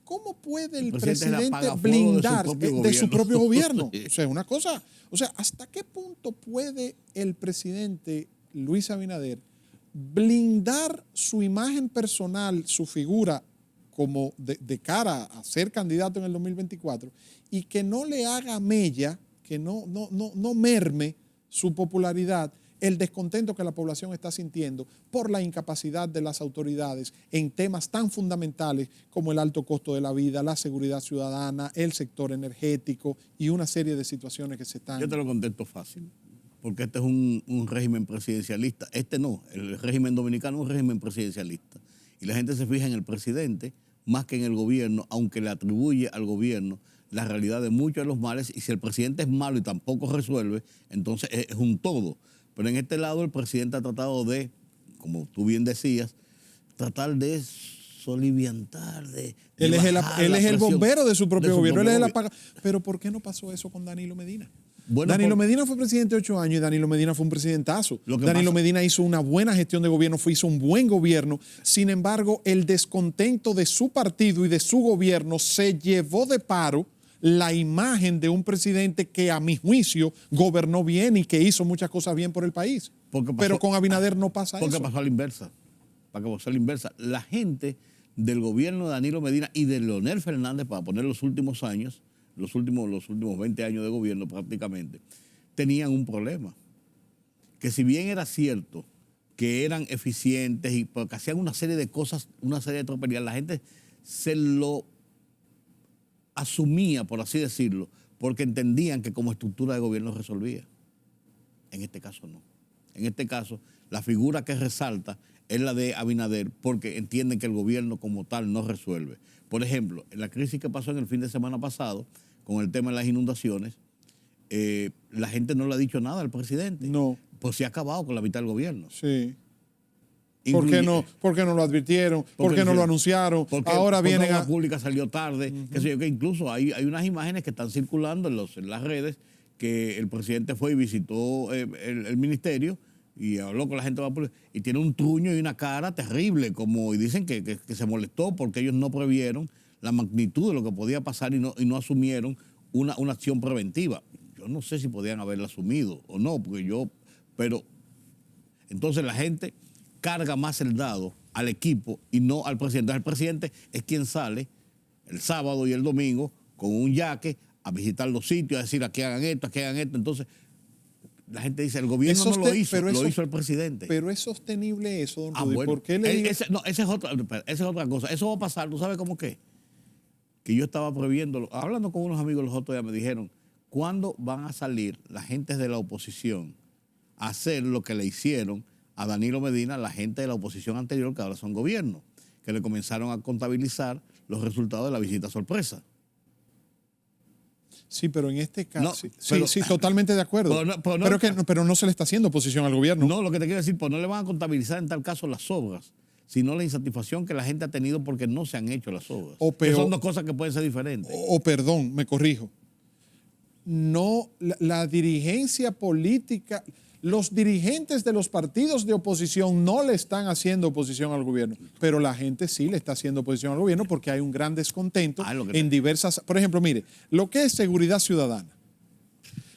¿cómo puede el presidente blindar de su propio gobierno? O sea, una cosa, o sea, ¿hasta qué punto puede el presidente Luis Abinader blindar su imagen personal, su figura, como de cara a ser candidato en el 2024 y que no le haga mella, que no merme su popularidad el descontento que la población está sintiendo por la incapacidad de las autoridades en temas tan fundamentales como el alto costo de la vida, la seguridad ciudadana, el sector energético y una serie de situaciones que se están... Yo te lo contesto fácil, porque este es un régimen presidencialista. Este no, el régimen dominicano es un régimen presidencialista. Y la gente se fija en el presidente más que en el gobierno, aunque le atribuye al gobierno la realidad de muchos de los males. Y si el presidente es malo y tampoco resuelve, entonces es un todo. Pero en este lado el presidente ha tratado de, como tú bien decías, tratar de soliviantar, Él es el bombero de su propio gobierno. Él es el gobierno. Pero ¿por qué no pasó eso con Danilo Medina? Bueno, Danilo Medina fue presidente 8 años y Danilo Medina fue un presidentazo. pasa, Danilo Medina hizo una buena gestión de gobierno, hizo un buen gobierno. Sin embargo, el descontento de su partido y de su gobierno se llevó de paro la imagen de un presidente que, a mi juicio, gobernó bien y que hizo muchas cosas bien por el país. Pero con Abinader no pasa eso. Porque pasó a la inversa. Para que pasó a la inversa. La gente del gobierno de Danilo Medina y de Leonel Fernández, para poner los últimos años, los últimos 20 años de gobierno prácticamente, tenían un problema. Que si bien era cierto que eran eficientes y que hacían una serie de cosas, una serie de tropelías, la gente se lo asumía, por así decirlo, porque entendían que como estructura de gobierno resolvía. En este caso no. En este caso, la figura que resalta es la de Abinader, porque entienden que el gobierno como tal no resuelve. Por ejemplo, en la crisis que pasó en el fin de semana pasado, con el tema de las inundaciones, la gente no le ha dicho nada al presidente. No. Pues se ha acabado con la mitad del gobierno. Sí. ¿Por qué no lo advirtieron? ¿Por qué no lo anunciaron? Ahora vienen la pública salió tarde. Qué sé yo, que incluso hay unas imágenes que están circulando en las redes que el presidente fue y visitó el ministerio y habló con la gente y tiene un truño y una cara terrible, y dicen que se molestó porque ellos no previeron la magnitud de lo que podía pasar y no asumieron una acción preventiva. Yo no sé si podían haberla asumido o no, pero entonces la gente carga más el dado al equipo y no al presidente. El presidente es quien sale el sábado y el domingo con un yaque a visitar los sitios, a decir aquí hagan esto, aquí hagan esto. Entonces, la gente dice, el gobierno no lo hizo, lo hizo el presidente. Pero es sostenible eso, don Rudy. Bueno. ¿Por qué le digo? Esa es otra cosa. Eso va a pasar, ¿tú sabes cómo qué? Que yo estaba previéndolo. Hablando con unos amigos los otros días, me dijeron, ¿cuándo van a salir las gentes de la oposición a hacer lo que le hicieron a Danilo Medina, la gente de la oposición anterior, que ahora son gobierno, que le comenzaron a contabilizar los resultados de la visita sorpresa? Sí, pero en este caso, no, sí, totalmente de acuerdo. Pero no se le está haciendo oposición al gobierno. No, lo que te quiero decir, pues no le van a contabilizar en tal caso las obras, sino la insatisfacción que la gente ha tenido porque no se han hecho las obras. Que son dos cosas que pueden ser diferentes. Perdón, me corrijo. No, la dirigencia política, los dirigentes de los partidos de oposición no le están haciendo oposición al gobierno, pero la gente sí le está haciendo oposición al gobierno porque hay un gran descontento en diversas... Por ejemplo, mire, lo que es seguridad ciudadana,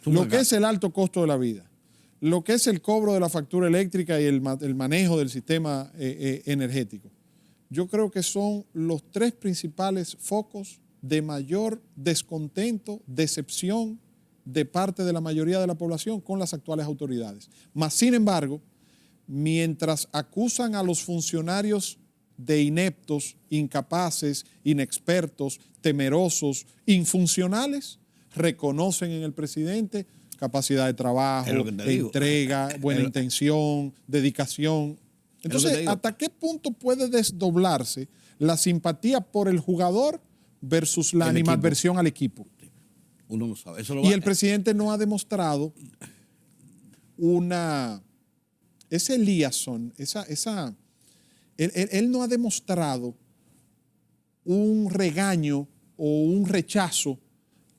lo que es el alto costo de la vida, lo que es el cobro de la factura eléctrica y el manejo del sistema energético, yo creo que son los tres principales focos de mayor descontento, decepción de parte de la mayoría de la población con las actuales autoridades. Mas, sin embargo, mientras acusan a los funcionarios de ineptos, incapaces, inexpertos, temerosos, infuncionales, reconocen en el presidente capacidad de trabajo, entrega, buena intención, dedicación. Entonces, ¿hasta qué punto puede desdoblarse la simpatía por el jugador versus la animadversión al equipo? Uno no sabe. Y el presidente no ha demostrado ese liaison, él no ha demostrado un regaño o un rechazo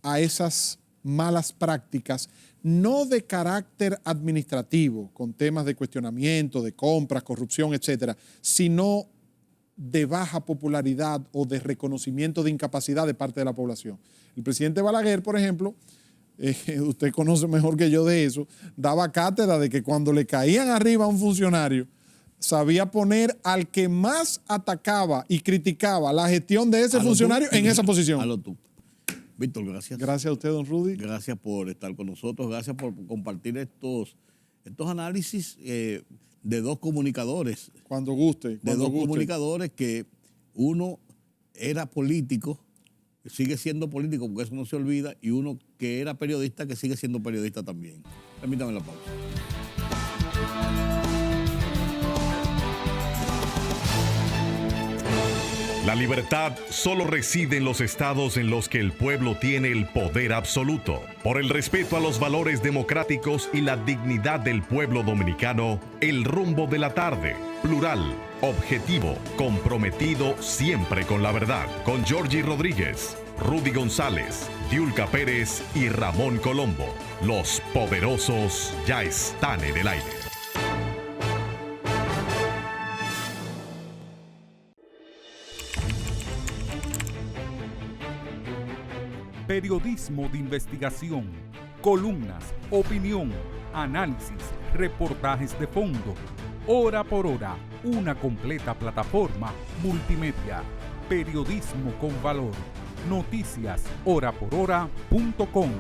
a esas malas prácticas, no de carácter administrativo, con temas de cuestionamiento, de compras, corrupción, etcétera, sino de baja popularidad o de reconocimiento de incapacidad de parte de la población. El presidente Balaguer, por ejemplo, usted conoce mejor que yo de eso, daba cátedra de que cuando le caían arriba a un funcionario, sabía poner al que más atacaba y criticaba la gestión de ese funcionario en esa posición. Víctor, gracias. Gracias a usted, don Rudy. Gracias por estar con nosotros, gracias por compartir estos Estos análisis de dos comunicadores. Cuando guste. De dos comunicadores que uno era político, sigue siendo político porque eso no se olvida, y uno que era periodista que sigue siendo periodista también. Permítame la pausa. La libertad solo reside en los estados en los que el pueblo tiene el poder absoluto. Por el respeto a los valores democráticos y la dignidad del pueblo dominicano, El Rumbo de la Tarde, plural, objetivo, comprometido siempre con la verdad. Con Georgie Rodríguez, Rudy González, Diulca Pérez y Ramón Colombo. Los poderosos ya están en el aire. Periodismo de investigación, columnas, opinión, análisis, reportajes de fondo. Hora por hora, una completa plataforma multimedia. Periodismo con valor. Noticias horaporhora.com.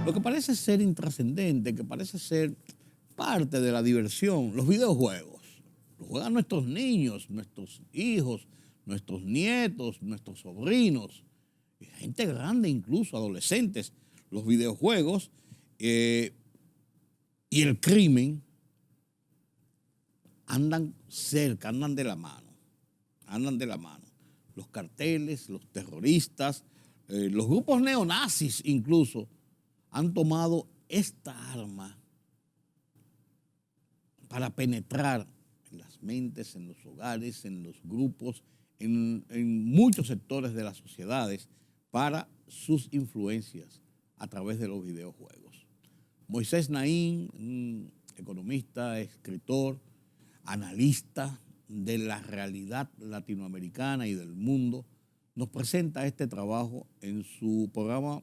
Lo que parece ser intrascendente, que parece ser parte de la diversión, los videojuegos. Los juegan nuestros niños, nuestros hijos, nuestros nietos, nuestros sobrinos, gente grande incluso, adolescentes. Los videojuegos y el crimen andan cerca, andan de la mano. Los carteles, los terroristas, los grupos neonazis incluso, han tomado esta arma para penetrar en las mentes, en los hogares, en los grupos, en muchos sectores de las sociedades para sus influencias a través de los videojuegos. Moisés Naim, un economista, escritor, analista de la realidad latinoamericana y del mundo, nos presenta este trabajo en su programa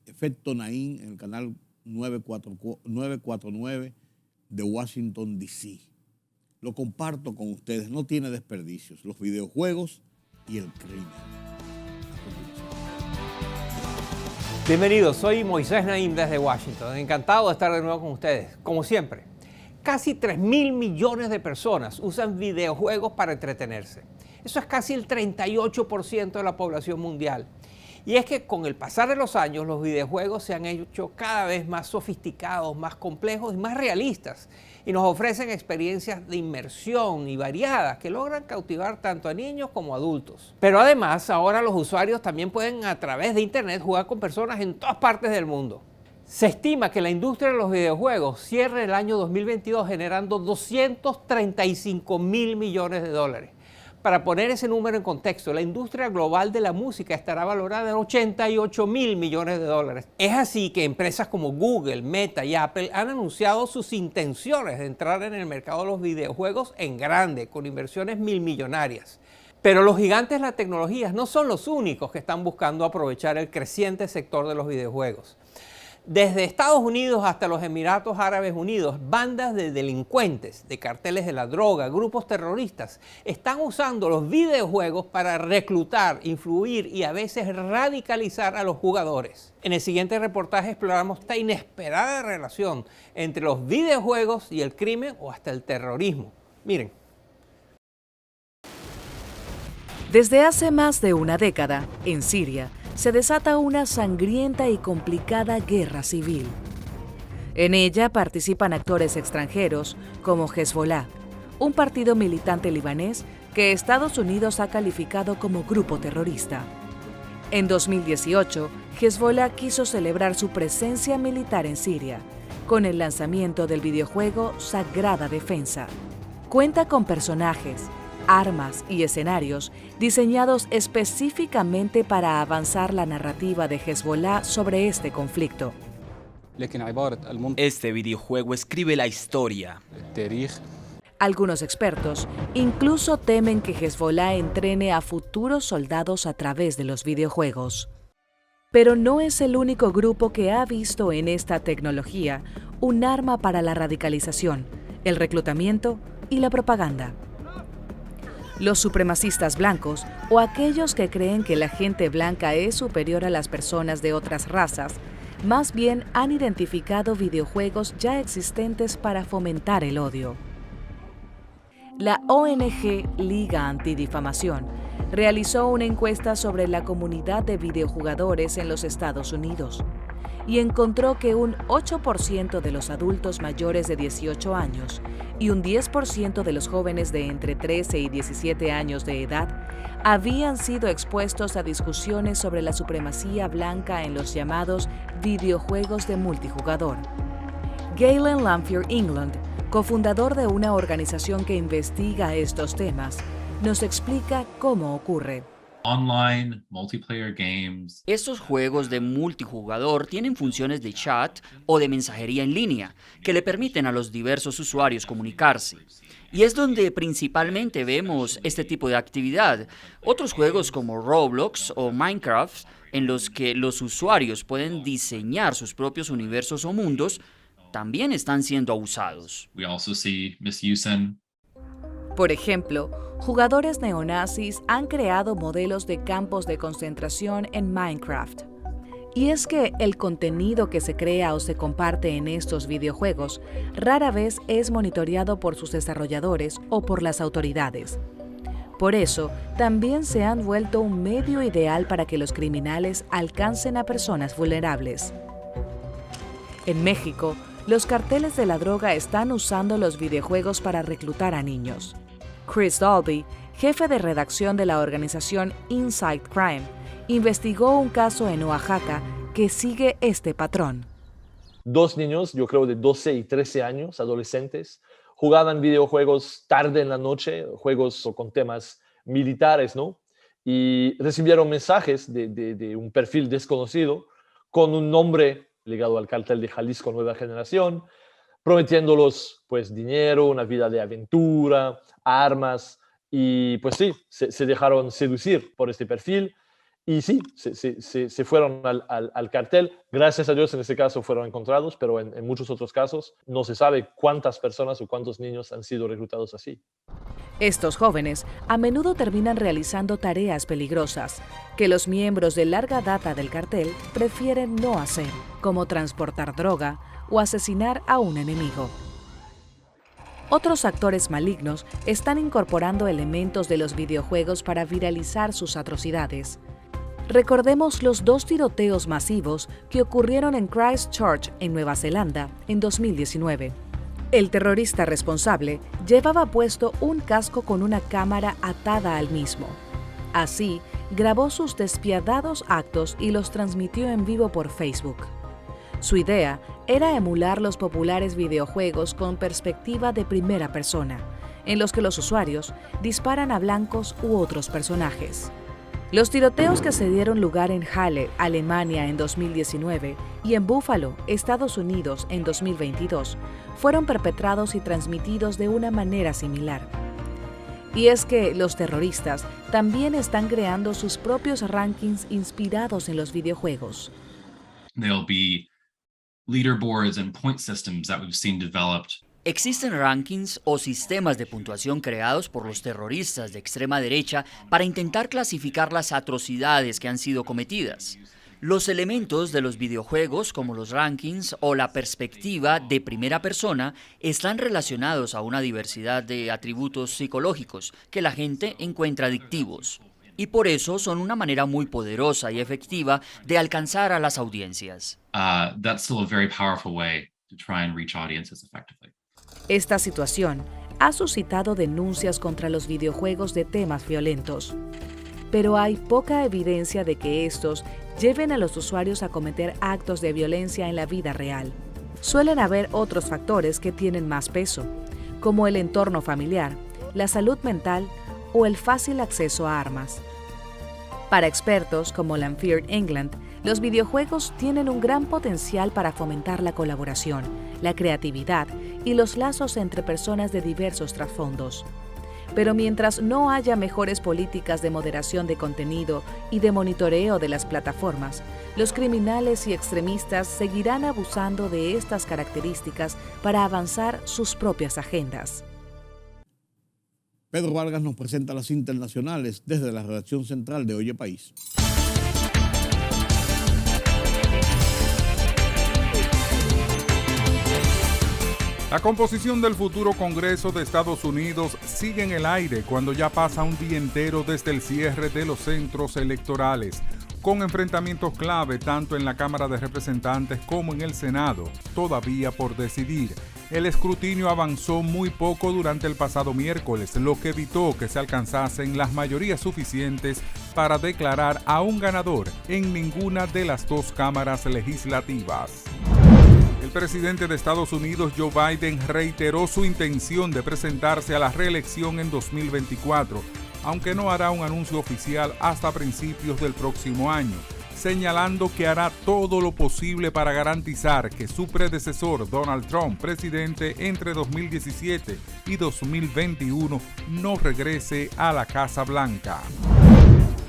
Efecto Naim en el canal 949 de Washington, D.C. Lo comparto con ustedes, no tiene desperdicios, los videojuegos y el crimen. Bienvenidos, soy Moisés Naim desde Washington. Encantado de estar de nuevo con ustedes. Como siempre, casi 3.000 millones de personas usan videojuegos para entretenerse. Eso es casi el 38% de la población mundial. Y es que con el pasar de los años, los videojuegos se han hecho cada vez más sofisticados, más complejos y más realistas. Y nos ofrecen experiencias de inmersión y variadas que logran cautivar tanto a niños como a adultos. Pero además, ahora los usuarios también pueden a través de Internet jugar con personas en todas partes del mundo. Se estima que la industria de los videojuegos cierre el año 2022 generando 235.000 millones de dólares. Para poner ese número en contexto, la industria global de la música estará valorada en 88.000 millones de dólares. Es así que empresas como Google, Meta y Apple han anunciado sus intenciones de entrar en el mercado de los videojuegos en grande, con inversiones milmillonarias. Pero los gigantes de la tecnología no son los únicos que están buscando aprovechar el creciente sector de los videojuegos. Desde Estados Unidos hasta los Emiratos Árabes Unidos, bandas de delincuentes, de carteles de la droga, grupos terroristas, están usando los videojuegos para reclutar, influir y a veces radicalizar a los jugadores. En el siguiente reportaje exploramos esta inesperada relación entre los videojuegos y el crimen o hasta el terrorismo. Miren. Desde hace más de una década, en Siria, se desata una sangrienta y complicada guerra civil. En ella participan actores extranjeros como Hezbollah, un partido militante libanés que Estados Unidos ha calificado como grupo terrorista. En 2018, Hezbollah quiso celebrar su presencia militar en Siria con el lanzamiento del videojuego Sagrada Defensa. Cuenta con personajes, armas y escenarios diseñados específicamente para avanzar la narrativa de Hezbollah sobre este conflicto. Este videojuego escribe la historia. Algunos expertos incluso temen que Hezbollah entrene a futuros soldados a través de los videojuegos. Pero no es el único grupo que ha visto en esta tecnología un arma para la radicalización, el reclutamiento y la propaganda. Los supremacistas blancos o aquellos que creen que la gente blanca es superior a las personas de otras razas, más bien han identificado videojuegos ya existentes para fomentar el odio. La ONG Liga Antidifamación realizó una encuesta sobre la comunidad de videojugadores en los Estados Unidos y encontró que un 8% de los adultos mayores de 18 años y un 10% de los jóvenes de entre 13 y 17 años de edad habían sido expuestos a discusiones sobre la supremacía blanca en los llamados videojuegos de multijugador. Galen Lamphere England, cofundador de una organización que investiga estos temas, nos explica cómo ocurre. Online multiplayer games. Estos juegos de multijugador tienen funciones de chat o de mensajería en línea que le permiten a los diversos usuarios comunicarse. Y es donde principalmente vemos este tipo de actividad. Otros juegos como Roblox o Minecraft, en los que los usuarios pueden diseñar sus propios universos o mundos, también están siendo abusados. We also see misuse in. Por ejemplo, jugadores neonazis han creado modelos de campos de concentración en Minecraft. Y es que el contenido que se crea o se comparte en estos videojuegos rara vez es monitoreado por sus desarrolladores o por las autoridades. Por eso, también se han vuelto un medio ideal para que los criminales alcancen a personas vulnerables. En México, los carteles de la droga están usando los videojuegos para reclutar a niños. Chris Dolby, jefe de redacción de la organización Inside Crime, investigó un caso en Oaxaca que sigue este patrón. 2 niños, yo creo de 12 y 13 años, adolescentes, jugaban videojuegos tarde en la noche, juegos con temas militares, ¿no? Y recibieron mensajes de un perfil desconocido con un nombre ligado al cártel de Jalisco Nueva Generación, prometiéndolos pues dinero, una vida de aventura, armas, y pues sí, se dejaron seducir por este perfil y sí, se fueron al cartel. Gracias a Dios en este caso fueron encontrados, pero en muchos otros casos no se sabe cuántas personas o cuántos niños han sido reclutados así. Estos jóvenes a menudo terminan realizando tareas peligrosas que los miembros de larga data del cartel prefieren no hacer, como transportar droga o asesinar a un enemigo. Otros actores malignos están incorporando elementos de los videojuegos para viralizar sus atrocidades. Recordemos los 2 tiroteos masivos que ocurrieron en Christchurch, en Nueva Zelanda, en 2019. El terrorista responsable llevaba puesto un casco con una cámara atada al mismo. Así, grabó sus despiadados actos y los transmitió en vivo por Facebook. Su idea era emular los populares videojuegos con perspectiva de primera persona, en los que los usuarios disparan a blancos u otros personajes. Los tiroteos que se dieron lugar en Halle, Alemania en 2019 y en Buffalo, Estados Unidos en 2022 fueron perpetrados y transmitidos de una manera similar. Y es que los terroristas también están creando sus propios rankings inspirados en los videojuegos. There'll be leaderboards and point systems that we've seen developed. Existen rankings o sistemas de puntuación creados por los terroristas de extrema derecha para intentar clasificar las atrocidades que han sido cometidas. Los elementos de los videojuegos, como los rankings o la perspectiva de primera persona, están relacionados a una diversidad de atributos psicológicos que la gente encuentra adictivos. Y por eso son una manera muy poderosa y efectiva de alcanzar a las audiencias. That's still a very powerful way to try and reach audiences effectively. Esta situación ha suscitado denuncias contra los videojuegos de temas violentos, pero hay poca evidencia de que estos lleven a los usuarios a cometer actos de violencia en la vida real. Suelen haber otros factores que tienen más peso, como el entorno familiar, la salud mental o el fácil acceso a armas. Para expertos como Lamphere England, los videojuegos tienen un gran potencial para fomentar la colaboración, la creatividad y los lazos entre personas de diversos trasfondos. Pero mientras no haya mejores políticas de moderación de contenido y de monitoreo de las plataformas, los criminales y extremistas seguirán abusando de estas características para avanzar sus propias agendas. Pedro Vargas nos presenta las internacionales desde la redacción central de Oye País. La composición del futuro Congreso de Estados Unidos sigue en el aire cuando ya pasa un día entero desde el cierre de los centros electorales, con enfrentamientos clave tanto en la Cámara de Representantes como en el Senado, todavía por decidir. El escrutinio avanzó muy poco durante el pasado miércoles, lo que evitó que se alcanzasen las mayorías suficientes para declarar a un ganador en ninguna de las dos cámaras legislativas. El presidente de Estados Unidos, Joe Biden, reiteró su intención de presentarse a la reelección en 2024, aunque no hará un anuncio oficial hasta principios del próximo año, señalando que hará todo lo posible para garantizar que su predecesor, Donald Trump, presidente entre 2017 y 2021, no regrese a la Casa Blanca.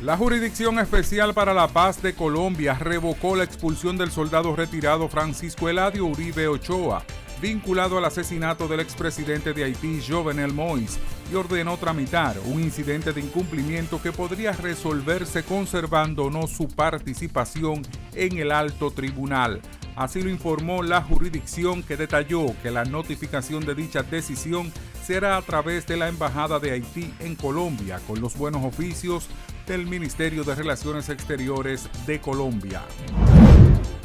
La Jurisdicción Especial para la Paz de Colombia revocó la expulsión del soldado retirado Francisco Eladio Uribe Ochoa, vinculado al asesinato del expresidente de Haití, Jovenel Moïse, y ordenó tramitar un incidente de incumplimiento que podría resolverse conservando o no su participación en el alto tribunal. Así lo informó la jurisdicción, que detalló que la notificación de dicha decisión será a través de la Embajada de Haití en Colombia, con los buenos oficios del Ministerio de Relaciones Exteriores de Colombia.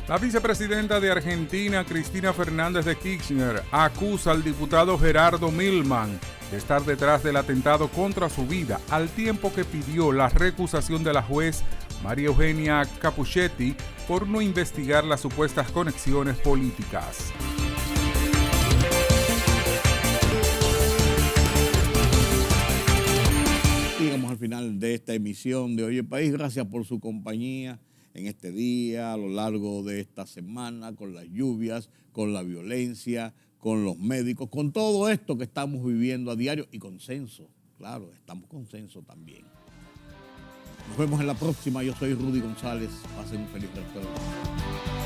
La vicepresidenta de Argentina, Cristina Fernández de Kirchner, acusa al diputado Gerardo Milman de estar detrás del atentado contra su vida, al tiempo que pidió la recusación de la juez María Eugenia Capuchetti por no investigar las supuestas conexiones políticas. Llegamos al final de esta emisión de Oye País. Gracias por su compañía en este día, a lo largo de esta semana, con las lluvias, con la violencia, con los médicos, con todo esto que estamos viviendo a diario y con censo. Claro, estamos con censo también. Nos vemos en la próxima. Yo soy Rudy González. Pasen un feliz resto de la semana.